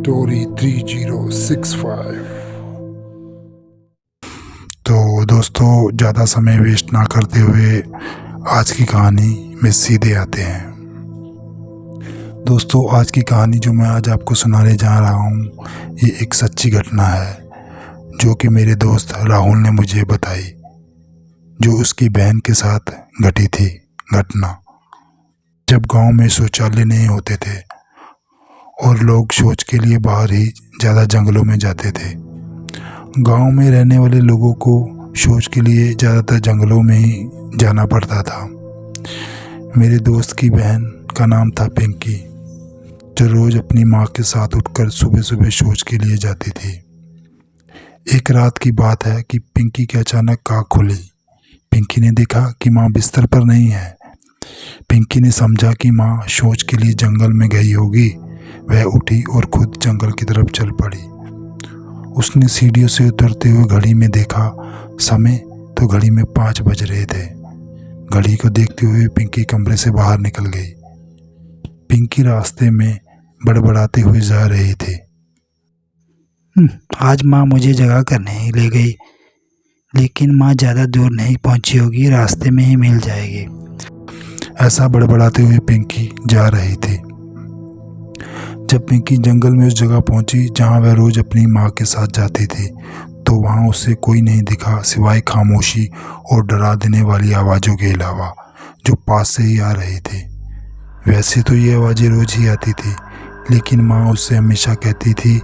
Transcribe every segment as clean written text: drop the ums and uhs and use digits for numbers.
Story 3065। तो दोस्तों, ज़्यादा समय वेस्ट ना करते हुए आज की कहानी में सीधे आते हैं। दोस्तों, आज की कहानी जो मैं आज आपको सुनाने जा रहा हूँ, ये एक सच्ची घटना है जो कि मेरे दोस्त राहुल ने मुझे बताई, जो उसकी बहन के साथ घटी थी। घटना जब गांव में शौचालय नहीं होते थे और लोग शौच के लिए बाहर ही ज़्यादा जंगलों में जाते थे। गांव में रहने वाले लोगों को शौच के लिए ज़्यादातर जंगलों में ही जाना पड़ता था। मेरे दोस्त की बहन का नाम था पिंकी, जो रोज़ अपनी माँ के साथ उठकर सुबह सुबह शौच के लिए जाती थी। एक रात की बात है कि पिंकी की अचानक आँख खुली। पिंकी ने देखा कि माँ बिस्तर पर नहीं है। पिंकी ने समझा कि माँ शौच के लिए जंगल में गई होगी। वह उठी और खुद जंगल की तरफ चल पड़ी। उसने सीढ़ियों से उतरते हुए घड़ी में देखा समय, तो घड़ी में 5 बज रहे थे। घड़ी को देखते हुए पिंकी कमरे से बाहर निकल गई। पिंकी रास्ते में बड़बड़ाते हुए जा रही थी। आज माँ मुझे जगह करने ले गई, लेकिन माँ ज़्यादा दूर नहीं पहुँची होगी, रास्ते में ही मिल जाएगी। ऐसा बड़बड़ाते हुए पिंकी जा रही थी। जब पिंकी जंगल में उस जगह पहुंची जहां वह रोज अपनी माँ के साथ जाती थी, तो वहां उसे कोई नहीं दिखा सिवाय खामोशी और डरा देने वाली आवाज़ों के अलावा, जो पास से ही आ रही थी। वैसे तो ये आवाज़ें रोज ही आती थी, लेकिन माँ उससे हमेशा कहती थी,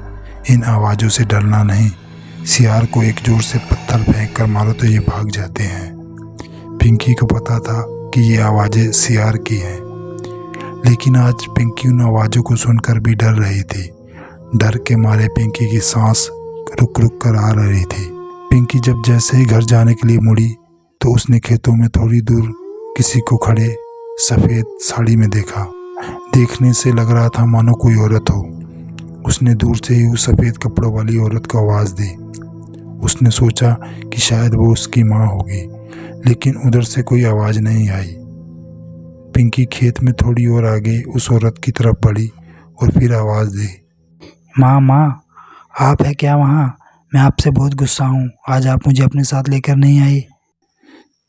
इन आवाज़ों से डरना नहीं। सियार को एक जोर से पत्थर फेंक कर मारो तो ये भाग जाते हैं। पिंकी को पता था कि ये आवाज़ें सियार की हैं, लेकिन आज पिंकी उन आवाज़ों को सुनकर भी डर रही थी। डर के मारे पिंकी की सांस रुक रुक कर आ रही थी। पिंकी जब जैसे ही घर जाने के लिए मुड़ी, तो उसने खेतों में थोड़ी दूर किसी को खड़े सफ़ेद साड़ी में देखा। देखने से लग रहा था मानो कोई औरत हो। उसने दूर से ही उस सफ़ेद कपड़ों वाली औरत को आवाज़ दी। उसने सोचा कि शायद वो उसकी माँ होगी, लेकिन उधर से कोई आवाज़ नहीं आई। पिंकी खेत में थोड़ी और आगे उस औरत की तरफ बढ़ी और फिर आवाज़ दी, माँ, आप है क्या वहाँ? मैं आपसे बहुत गुस्सा हूँ। आज आप मुझे अपने साथ लेकर नहीं आई।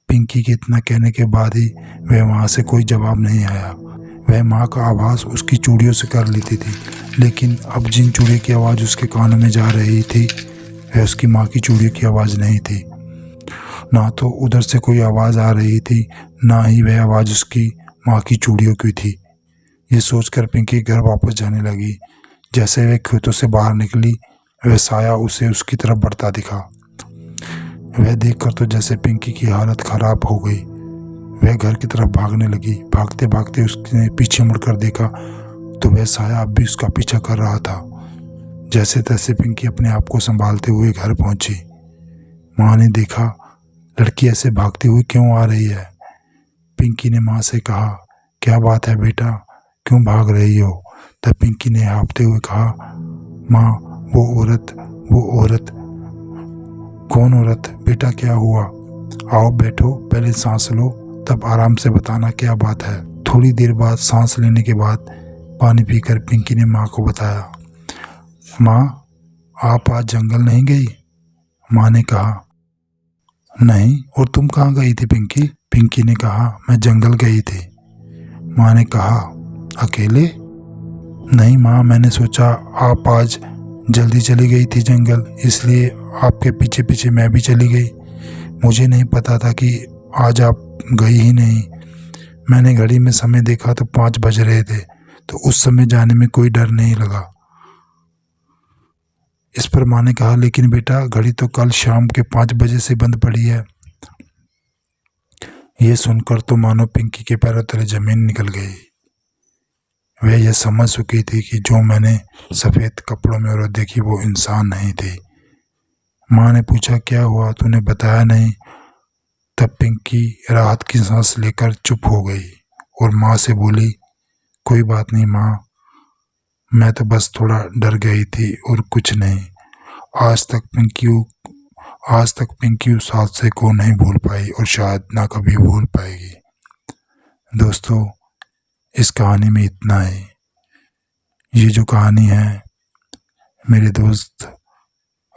पिंकी के इतना कहने के बाद ही वह वहाँ से कोई जवाब नहीं आया। वह माँ का आभास उसकी चूड़ियों से कर लेती थी, लेकिन अब जिन चूड़ियों की आवाज़ उसके कानों में जा रही थी, वह उसकी माँ की चूड़ियों की आवाज़ नहीं थी। ना तो उधर से कोई आवाज़ आ रही थी, ना ही वह आवाज़ उसकी माँ की चूड़ियों की थी। ये सोचकर पिंकी घर वापस जाने लगी। जैसे वह खेतों से बाहर निकली, वह साया उसे उसकी तरफ बढ़ता दिखा। वह देखकर तो जैसे पिंकी की हालत खराब हो गई। वह घर की तरफ भागने लगी। भागते भागते उसने पीछे मुड़कर देखा, तो वह साया अब भी उसका पीछा कर रहा था। जैसे तैसे पिंकी अपने आप को संभालते हुए घर पहुंची। माँ ने देखा, लड़की ऐसे भागती हुई क्यों आ रही है? पिंकी ने माँ से कहा, क्या बात है बेटा, क्यों भाग रही हो? तब पिंकी ने हाँफते हुए कहा, माँ, वो औरत। कौन औरत? बेटा क्या हुआ? आओ बैठो, पहले सांस लो, तब आराम से बताना क्या बात है। थोड़ी देर बाद सांस लेने के बाद पानी पीकर पिंकी ने माँ को बताया, माँ, आप आज जंगल नहीं गई? माँ ने कहा, नहीं। और तुम कहाँ गई थी पिंकी? पिंकी ने कहा, मैं जंगल गई थी। माँ ने कहा, अकेले? नहीं माँ, मैंने सोचा आप आज जल्दी चली गई थी जंगल, इसलिए आपके पीछे पीछे मैं भी चली गई। मुझे नहीं पता था कि आज आप गई ही नहीं। मैंने घड़ी में समय देखा तो 5 बज रहे थे, तो उस समय जाने में कोई डर नहीं लगा। इस पर माँ ने कहा, लेकिन बेटा, घड़ी तो कल शाम के 5 बजे से बंद पड़ी है। ये सुनकर तो मानो पिंकी के पैरों तले जमीन निकल गई। वह यह समझ चुकी थी कि जो मैंने सफ़ेद कपड़ों में औरत देखी वो इंसान नहीं थी। माँ ने पूछा, क्या हुआ, तूने बताया नहीं? तब पिंकी राहत की सांस लेकर चुप हो गई और माँ से बोली, कोई बात नहीं माँ, मैं तो बस थोड़ा डर गई थी और कुछ नहीं। आज तक पिंकी उस हादसे को नहीं भूल पाई और शायद ना कभी भूल पाएगी। दोस्तों, इस कहानी में इतना ही। ये जो कहानी है मेरे दोस्त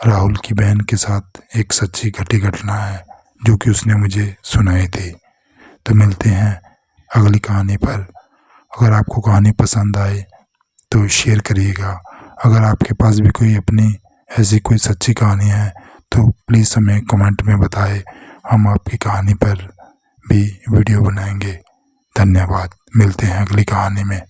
राहुल की बहन के साथ एक सच्ची घटी घटना है जो कि उसने मुझे सुनाई थी। तो मिलते हैं अगली कहानी पर। अगर आपको कहानी पसंद आए तो शेयर करिएगा। अगर आपके पास भी कोई अपनी ऐसी कोई सच्ची कहानी है तो प्लीज़ हमें कमेंट में बताएं। हम आपकी कहानी पर भी वीडियो बनाएंगे। धन्यवाद। मिलते हैं अगली कहानी में।